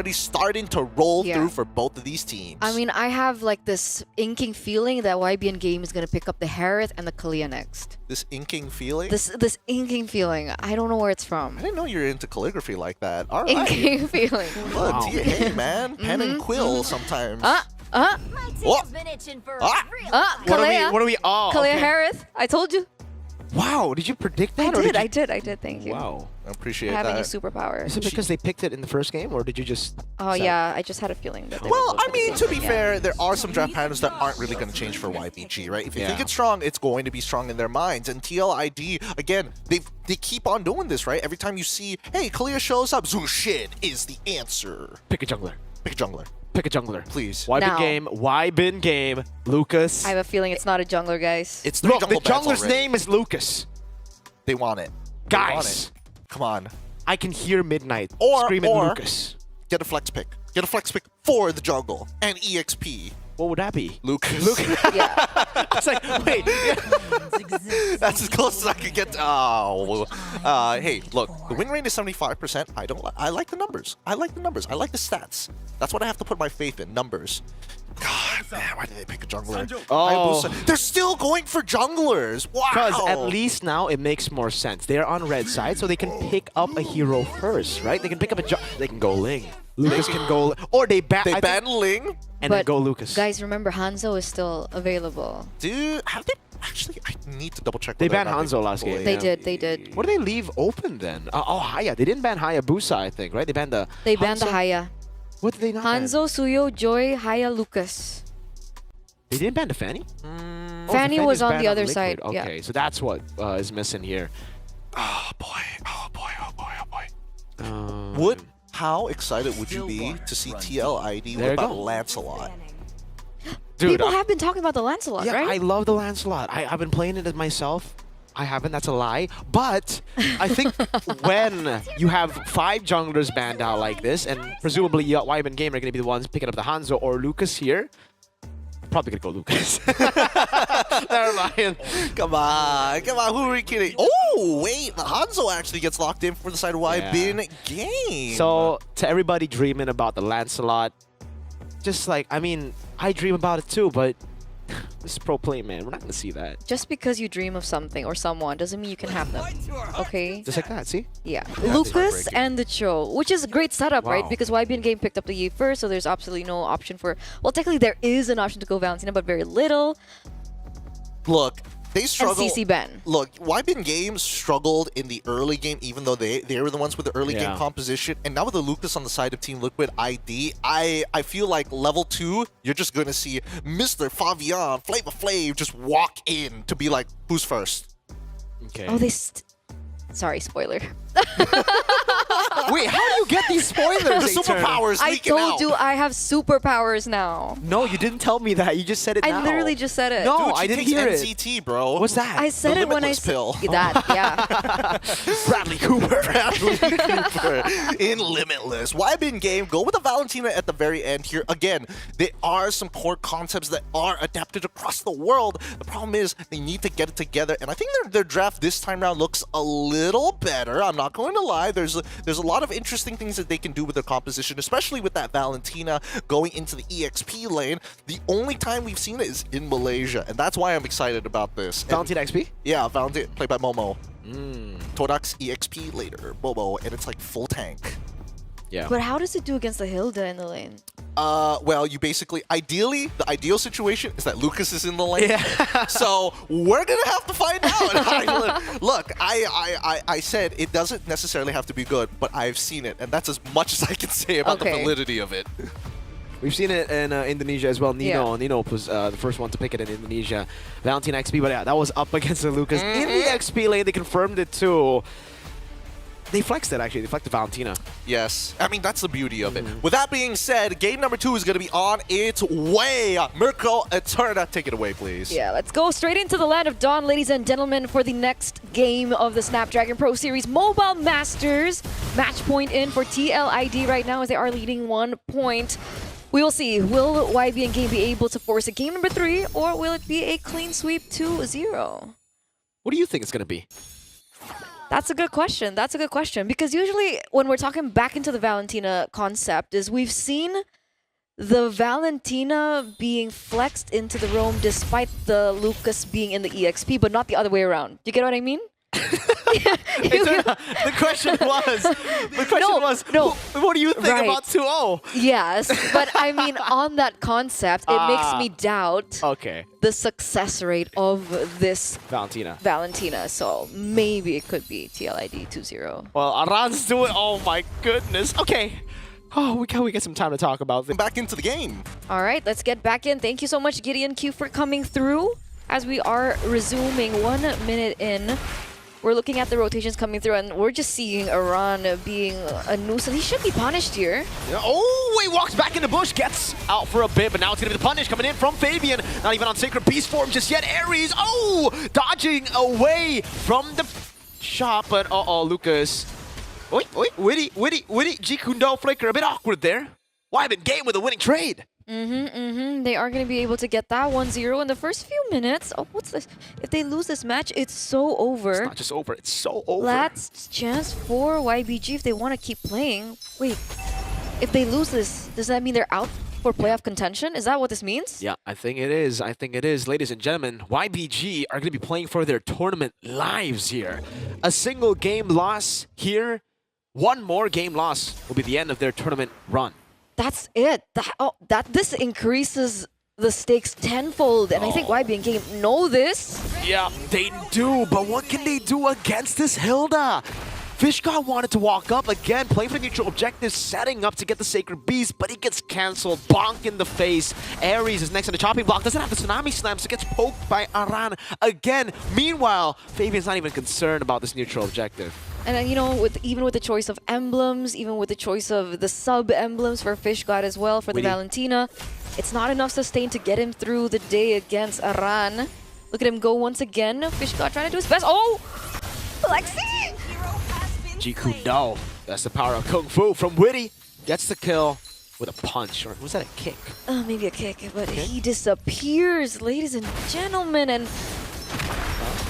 already starting to roll Yeah. through for both of these teams. I mean, I have like this inking feeling that YBN Game is gonna pick up the Harith and the Kalia next. this inking feeling. This inking feeling. I don't know where it's from. I didn't know you're into calligraphy like that. All right. Inking feeling. Well, Wow. hey, man, pen and quill sometimes. My Oh. team's been itching for Ah. a real Kalia. What are we? Oh, Kalia okay. Harith. I told you. Wow, did you predict that? or I you- did. Thank you. Wow. I appreciate Having that. a superpower. Is it because they picked it in the first game, or did you just? Oh say- yeah, I just had a feeling that. They Well, were I mean, to be yeah. fair, there are some draft patterns that aren't really going to change for YBG, right? If you think Yeah. it's strong, it's going to be strong in their minds. And TLID, again, they keep on doing this, right? Every time you see, hey, Kalia shows up, Zushin is the answer. Pick a jungler. Pick a jungler, Pick a jungler. please. Why bin Now- game? Why bin game? Lucas. I have a feeling it's not a jungler, guys. It's three Look, the jungle bans jungler's already. name is Lucas. They want it. They want Guys, it. Come on. I can hear Midnight Or- screaming or- Lucas. Get a flex pick. Get a flex pick for the jungle and EXP. What would that be? Lucas. yeah. I was like, wait. That's as close as I could get. Oh, hey, look, the win rate is 75%. I like the numbers. I like the numbers. I like the stats. That's what I have to put my faith in. Numbers. God, man, why did they pick a jungler? Oh. Hayabusa. They're still going for junglers. Wow. Because at least now it makes more sense. They're on red side, so they can pick up a hero first, right? They can pick up they can go Ling. Lucas can go, or they ban. they ban Ling. and then But go Lucas. Guys, remember Hanzo is still available. Dude, have they actually? I need to double check. They whether or banned not Hanzo last game. They Yeah. did. What do they leave open then? Oh, Haya. They didn't ban Hayabusa, I think, right? They banned the. They banned the Hanzo? Haya. What did they not ban? Hanzo, Suyo, Joy, Haya, Lucas. They didn't ban the Fanny? Mm, Oh, Fanny the was Fanny's on banned the other Liquid. side, yeah. Okay, so that's what is missing here. oh boy. Oh boy. Oh boy. Oh boy. Would How excited would you be to see TLID There you with go. Lancelot? Dude, People have been talking about the Lancelot, yeah, right? I love the Lancelot. I've been playing it myself. I haven't, that's a lie. But I think when you have 5 junglers banned out like this, and presumably YBN Game are going to be the ones picking up the Hanzo or Lucas here, probably going to go Lucas. Never mind. Come on, who are we kidding? Oh, wait, the Hanzo actually gets locked in for the side of YBN Game. So, to everybody dreaming about the Lancelot, just like, I mean, I dream about it too, but this is pro play, man. We're not going to see that. Just because you dream of something or someone doesn't mean you can have them. Okay? Just like that, see? Yeah. it's Lucas heartbreaking. and the Cho, which is a great setup, right? Wow. Because YBN Game picked up the Yi first, so there's absolutely no option for... Well, technically there is an option to go Valentina, but very little. look, they And struggle. CC Ben. Look, YBN Games struggled in the early game, even though they were the ones with the early game Yeah. composition. And now with the Lucas on the side of Team Liquid ID, I feel like level 2, you're just going to see Mr. Fabian, Flavor Flav just walk in to be like, who's first? Okay. Oh, they... Sorry, spoiler. Wait, how do you get these spoilers? The Eternal? superpowers I leaking told out. you I have superpowers now. No, you didn't tell me that. You just said it now. I literally just said it. No. Dude, I she didn't takes hear it. NCT, bro. What's that? I said The it when I limitless pill. said that. Yeah. Bradley Cooper. Bradley Cooper in Limitless. YBN Game, go with the Valentina at the very end here. Again, there are some core concepts that are adapted across the world. The problem is they need to get it together, and I think their draft this time around looks a little better. I'm not going to lie. There's a lot of interesting things that they can do with their composition, especially with that Valentina going into the EXP lane. The only time we've seen it is in Malaysia, and that's why I'm excited about this. And- Valentina XP? yeah, Valentina, played by Momo. Todax EXP later, Momo, and it's like full tank. Yeah. But how does it do against the Hilda in the lane? Well, you basically, ideally, the ideal situation is that Lucas is in the lane. Yeah. So we're gonna have to find out. Look, I said it doesn't necessarily have to be good, but I've seen it, and that's as much as I can say about the Okay. validity of it. We've seen it in Indonesia as well. Yeah. Nino was the first one to pick it in Indonesia. Valentina XP, but yeah, that was up against the Lucas. In the XP lane, they confirmed it too. They flexed it, actually. They flexed the Valentina. Yes, I mean, that's the beauty of it. With that being said, game number 2 is gonna be on its way. Mirko Eterna, take it away, please. Yeah, let's go straight into the land of Dawn, ladies and gentlemen, for the next game of the Snapdragon Pro Series Mobile Masters. Match point in for TLID right now as they are leading 1 point. We will see. Will YBN Game be able to force a game number 3, or will it be a clean sweep 2-0? What do you think it's going to be? That's a good question. That's a good question. Because usually when we're talking back into the Valentina concept is we've seen the Valentina being flexed into the roam despite the Lucas being in the EXP, but not the other way around. Do you get what I mean? The question was, no. what do you think Right. about 2-0? Yes, but I mean, on that concept, it makes me doubt Okay, the success rate of this Valentina. So maybe it could be TLID 2-0. Well, Aran's doing. Oh my goodness. Okay. Oh, we get some time to talk about this. Back into the game. All right, let's get back in. Thank you so much, Gideon Q, for coming through. As we are resuming 1 minute in, we're looking at the rotations coming through, and we're just seeing Aran being a nuisance. He should be punished here. Oh, he walks back in the bush, gets out for a bit, but now it's going to be the punish coming in from Fabian. Not even on Sacred Beast form just yet. Ares, dodging away from the shot, but Lucas. Oi, witty, Jikundo flicker, a bit awkward there. YBG with a winning trade. They are going to be able to get that 1-0 in the first few minutes. Oh, what's this? If they lose this match, it's so over. It's not just over, it's so over. Last chance for YBG if they want to keep playing. Wait, if they lose this, does that mean they're out for playoff contention? Is that what this means? Yeah, I think it is. Ladies and gentlemen, YBG are going to be playing for their tournament lives here. A single game loss here, one more game loss will be the end of their tournament run. That's it. This increases the stakes tenfold, and I think YBG know this. Yeah, they do, but what can they do against this Hilda? Fishgod wanted to walk up again, playing for the neutral objective, setting up to get the Sacred Beast, but he gets cancelled, bonk in the face. Ares is next on the chopping block, doesn't have the Tsunami Slam, so gets poked by Aran again. Meanwhile, Fabian's not even concerned about this neutral objective. And then, you know, even with the choice of emblems, even with the choice of the sub-emblems for Fishgod as well, for the Valentina, it's not enough sustain to get him through the day against Aran. Look at him go once again. Fishgod trying to do his best. Oh! Lexi! Jikundo, that's the power of Kung Fu from Witty. Gets the kill with a punch, or was that a kick? Maybe a kick, but he disappears, ladies and gentlemen, and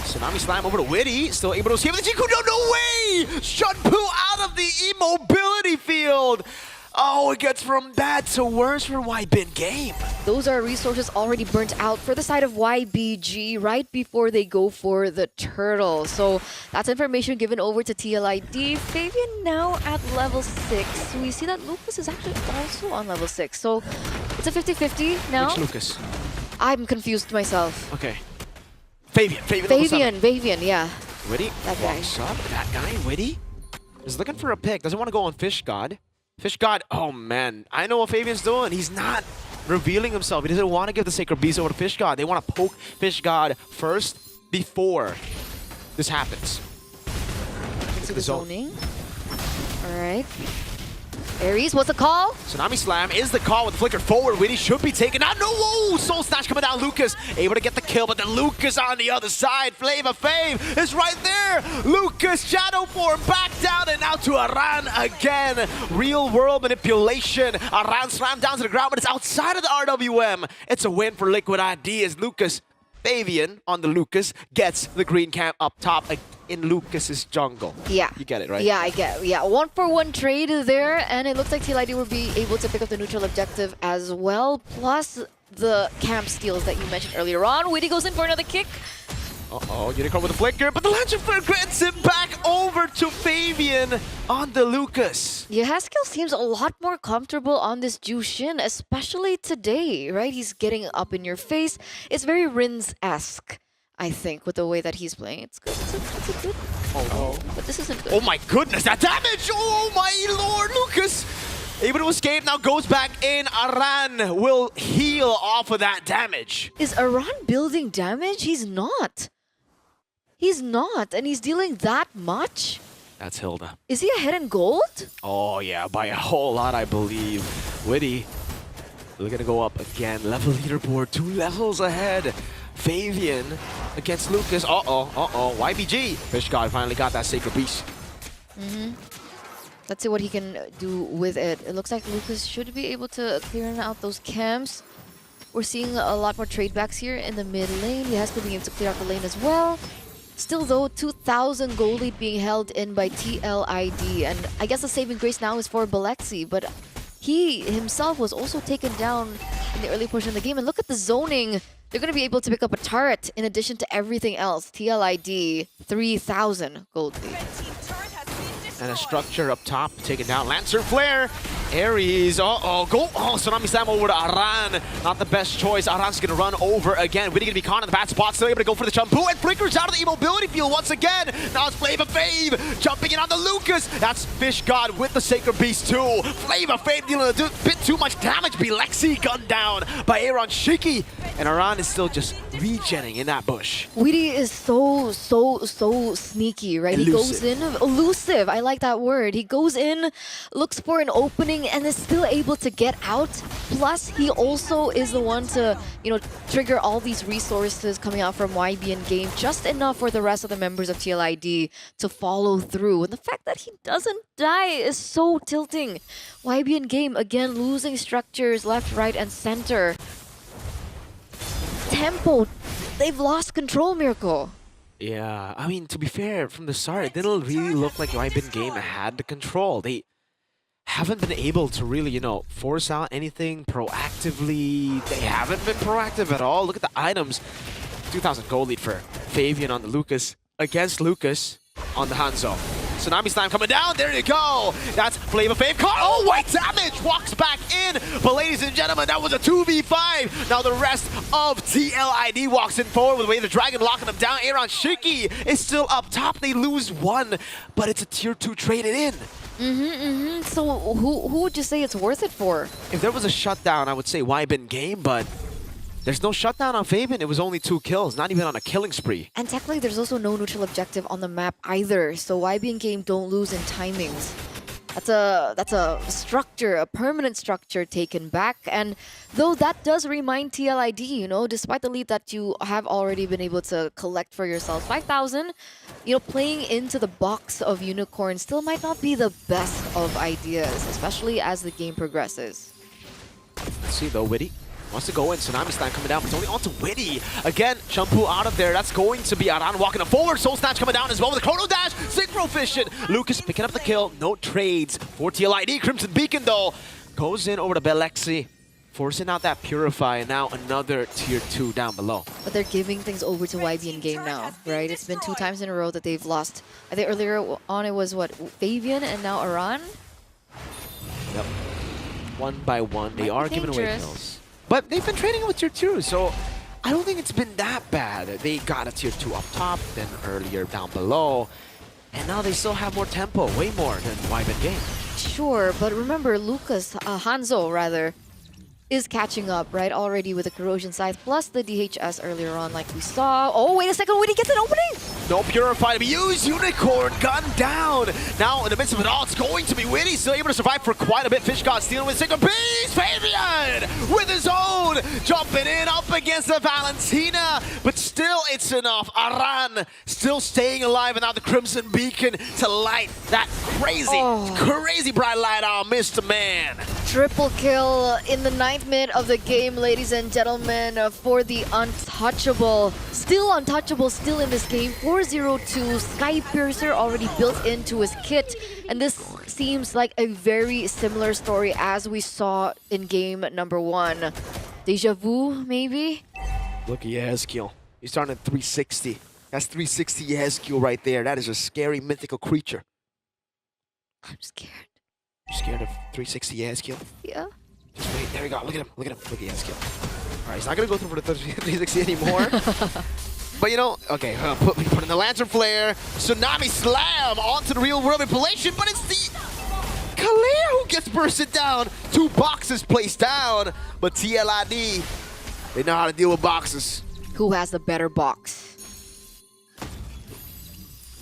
Tsunami Slam over to Witty, still able to escape with the Jikundo, no way! Shunpu out of the immobility field! Oh, it gets from bad to worse for YBG. those are resources already burnt out for the side of YBG right before they go for the turtle. So that's information given over to TLID. Fabian now at level 6. We see that Lucas is actually also on level 6. So it's a 50-50 now. Which Lucas? I'm confused myself. Okay. Fabian, yeah. Witty That guy. walks up. That guy, Witty, is looking for a pick. Doesn't want to go on Fishgod. Fishgod, oh man. I know what Fabian's doing. He's not revealing himself. He doesn't want to give the Sacred Beast over to Fishgod. They want to poke Fishgod first before this happens. Into the zoning. Alright. Ares, what's the call? Tsunami Slam is the call with flicker forward. Witty should be taken out. No, whoa! Soul Snatch coming down. Lucas able to get the kill, but then Lucas on the other side. Flavor Fave is right there. Lucas Shadow Form back down and now to Aran again. Real world manipulation. Aran slammed down to the ground, but it's outside of the RWM. It's a win for Liquid ID as Lucas Fabian on the Lucas gets the green camp up top in Lucas's jungle. Yeah. You get it, right? Yeah, I get it. Yeah, 1-for-1 trade there, and it looks like TLID will be able to pick up the neutral objective as well, plus the camp steals that you mentioned earlier on. Witty goes in for another kick. Uh-oh, Unicorn with a flicker, but the Launcher Flare grants it back over to Fabian on the Lucas. Yeah, Haskell seems a lot more comfortable on this Jushin, especially today, right? He's getting up in your face. It's very Rins-esque, I think, with the way that he's playing. It's good. It's a good. Oh, but this isn't good. Oh my goodness, that damage! Oh my lord, Lucas! Able to escape, now goes back in. Aran will heal off of that damage. Is Aran building damage? He's not. He's not, and he's dealing that much? That's Hilda. Is he ahead in gold? Oh yeah, by a whole lot, I believe. Witty, we're gonna go up again. Level leaderboard, 2 levels ahead. Fabian against Lucas. YBG. Fishgod finally got that Sacred Beast. Let's see what he can do with it. It looks like Lucas should be able to clear out those camps. We're seeing a lot more trade backs here in the mid lane. He has to be able to clear out the lane as well. Still though, 2,000 goal lead being held in by TLID, and I guess the saving grace now is for Balexi, but he himself was also taken down in the early portion of the game. And look at the zoning. They're going to be able to pick up a turret in addition to everything else. TLID, 3,000 gold lead. And a structure up top taken down. Lancer Flare. Aries. Uh-oh. Go. Oh, Tsunami Slam over to Aran. Not the best choice. Aran's going to run over again. Winnie going to be caught in the bad spot. Still able to go for the Shampoo. And flickers out of the immobility field once again. Now it's Flavor Fave jumping in on the Lucas. That's Fish God with the Sacred Beast too. Flavor Fave dealing a bit too much damage. Lexi gunned down by Aaron Shiki. And Aran is still just regenning in that bush. Weedy is so sneaky, right? Elusive. He goes in, elusive, I like that word. He goes in, looks for an opening, and is still able to get out. Plus, he also is the one to, trigger all these resources coming out from YBN Game, just enough for the rest of the members of TLID to follow through. And the fact that he doesn't die is so tilting. YBN Game, again, losing structures left, right, and center. Tempo, they've lost control, Miracle. Yeah, I mean, to be fair, from the start, it didn't really look like YBN Game had the control. They haven't been able to really, force out anything proactively. They haven't been proactive at all. Look at the items. 2,000 gold lead for Fabian on the Lucas against Lucas on the Hanzo. Tsunami Slam coming down. There you go. That's Flavor Fave caught. Oh, white damage. Walks back in. But ladies and gentlemen, that was a 2v5. Now the rest of TLID walks in forward with the way the Dragon locking them down. Aaron Shiki is still up top. They lose one, but it's a tier 2 traded in. So who would you say it's worth it for? If there was a shutdown, I would say YBN Game, but there's no shutdown on Fabian. It was only 2 kills, not even on a killing spree. And technically, there's also no neutral objective on the map either. So YBN Game don't lose in timings. That's a structure, a permanent structure taken back. And though that does remind TLID, despite the lead that you have already been able to collect for yourselves, 5,000, playing into the box of Unicorn still might not be the best of ideas, especially as the game progresses. Let's see though, Witty wants to go in. Tsunami Slam coming down, but it's only on to Witty. Again, Shampoo out of there. That's going to be Aran walking forward. Soul Snatch coming down as well with a Chrono Dash. Synchro Fission. Lucas picking up the kill. No trades for TLID. Crimson Beacon though goes in over to Balexi, forcing out that Purify, and now another tier 2 down below. But they're giving things over to YBN Game now, right? It's been 2 times in a row that they've lost. I think earlier on it was, Fabian and now Aran? Yep. One by one, they Might are be giving away dangerous. kills. But they've been trading with tier 2, so I don't think it's been that bad. They got a tier 2 up top, then earlier down below, and now they still have more tempo, way more than YBN Game. Sure, but remember, Hanzo rather, is catching up, right? Already with the Corrosion Scythe, plus the DHS earlier on, like we saw. Oh, wait a second, Witty gets an opening! No Purify to be used. Unicorn gun down. Now in the midst of it all, it's going to be Witty. Still able to survive for quite a bit. Fish God stealing with Sacred Beast. Fabian with his own. Jumping in up against the Valentina. But still it's enough. Aran still staying alive. And now the Crimson Beacon to light that crazy bright light on Mr. Man. Triple kill in the 9th minute of the game, ladies and gentlemen, for the untouchable. Still untouchable, still in this game. 402 Sky Piercer already built into his kit. And this seems like a very similar story as we saw in game number 1. Deja vu, maybe? Look at Yezkiel. He's starting at 360. That's 360 Yezkiel right there. That is a scary mythical creature. I'm scared. You're scared of 360 Yezkiel? Yeah. Just wait. There we go. Look at him. Look at him. Look at Yezkiel. All right, he's not going to go through for the 360 anymore. But okay, put in the Lantern Flare. Tsunami Slam onto the real world manipulation, but it's the Kalair who gets bursted down. 2 boxes placed down. But TLID, they know how to deal with boxes. Who has the better box?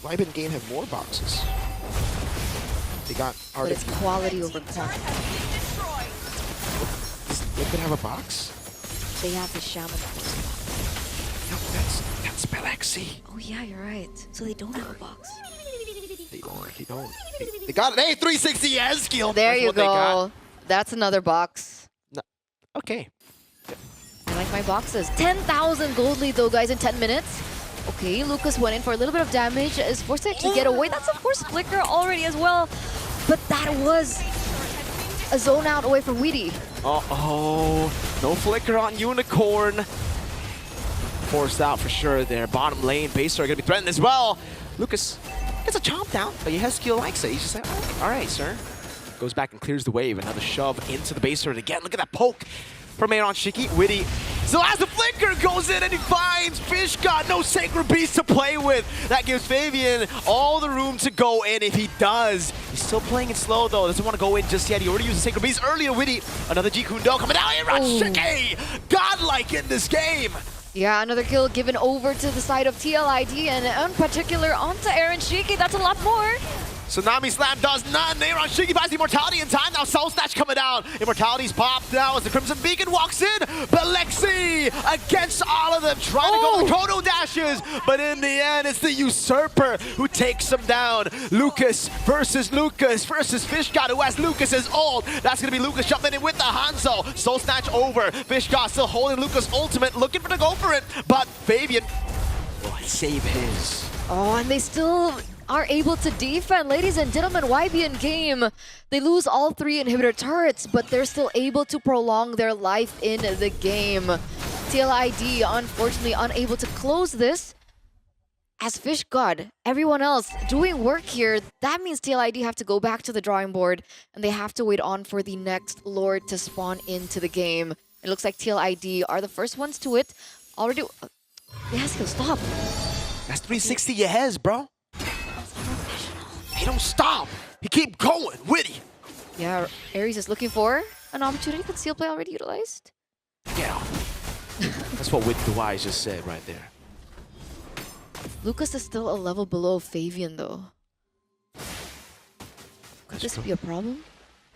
YBN Game have more boxes. They got But it's quality over quantity. They could have a box? They have the Shaman. No, that's Balexi. Oh yeah, you're right. So they don't have a box. They don't. They got it. Hey, 360 Yezkiel. There That's you what they go. got. That's another box. No. Okay. I like my boxes. 10,000 gold lead though, guys, in 10 minutes. Okay, Lucas went in for a little bit of damage, is forced to actually get away. That's of course Flicker already as well, but that was a zone out away from Weedy. Uh-oh, no flicker on Unicorn. Forced out for sure there. Bottom lane, base are gonna be threatened as well. Lucas gets a chomp down, but he has skill likes it. He's just like, all right, sir. Goes back and clears the wave. Another shove into the base turret again. Look at that poke from Aaron Shiki. Witty still has the flicker, goes in and he finds Fish God. No Sacred Beast to play with. That gives Fabian all the room to go in if he does. He's still playing it slow though. Doesn't want to go in just yet. He already used the Sacred Beast earlier. Witty, another G Kundo coming down. Aaron Shiki, godlike in this game. Yeah, another kill given over to the side of TLID and in particular onto Aaron Shiki. That's a lot more. Tsunami Slam does none. Aaron Shiki buys the Immortality in time. Now Soul Snatch coming down. Immortality's popped now as the Crimson Beacon walks in. Belexi against all of them, trying to go with Chrono Dashes. But in the end, it's the Usurper who takes him down. Lucas versus Fish God, who has Lucas's ult. That's going to be Lucas jumping in with the Hanzo. Soul Snatch over. Fish God still holding Lucas' ultimate, looking for to go for it. But Fabian will save his. Oh, and they still are able to defend. Ladies and gentlemen, YBN game, they lose all 3 inhibitor turrets, but they're still able to prolong their life in the game. TLID, unfortunately, unable to close this. As Fish God, everyone else doing work here, that means TLID have to go back to the drawing board, and they have to wait on for the next Lord to spawn into the game. It looks like TLID are the first ones to it. Already, yes, he'll stop. That's 360 your heads, bro. He don't stop. He keep going. Witty. Yeah, Ares is looking for an opportunity. Conceal play already utilized. Get off. That's what Witty the Wise just said right there. Lucas is still a level below Fabian though. Could this be a problem?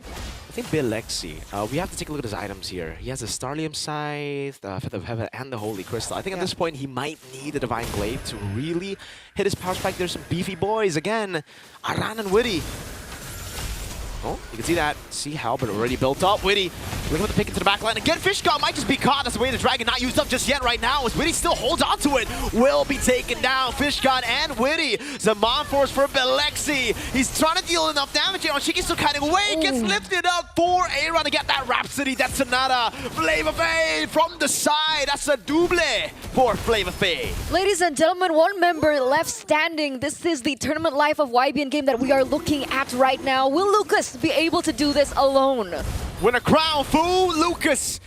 I think Belexi, we have to take a look at his items here. He has a Starlium Scythe, Feather of Heaven, and the Holy Crystal. I think at this point he might need a Divine Blade to really hit his power spike. There's some beefy boys again. Aran and Witty. Oh, you can see that. See how, but already built up. Witty looking for the pick into the back line. Again, Fish God might just be caught. That's the way the Dragon not used up just yet right now. As Witty still holds on to it. Will be taken down. Fish God and Witty. Zaman Force for Belexi. He's trying to deal enough damage here. Shiki's still kind of away. Gets lifted up for Aaron to get that Rhapsody. That's Sonata. Flavor Fay from the side. That's a double for Flavor Fay. Ladies and gentlemen, one member left standing. This is the tournament life of YBN game that we are looking at right now. Will Lucas be able to do this alone? Win a crown, fool. Lucas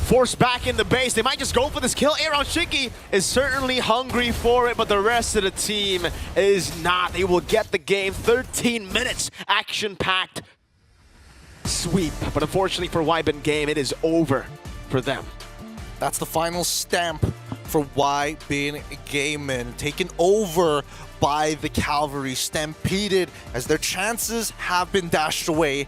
forced back in the base. They might just go for this kill. Aaron Shiki is certainly hungry for it, but the rest of the team is not. They will get the game. 13 minutes, action-packed sweep. But unfortunately for YBN game, it is over for them. That's the final stamp for YBN Gaming, taken over by the Cavalry, stampeded as their chances have been dashed away.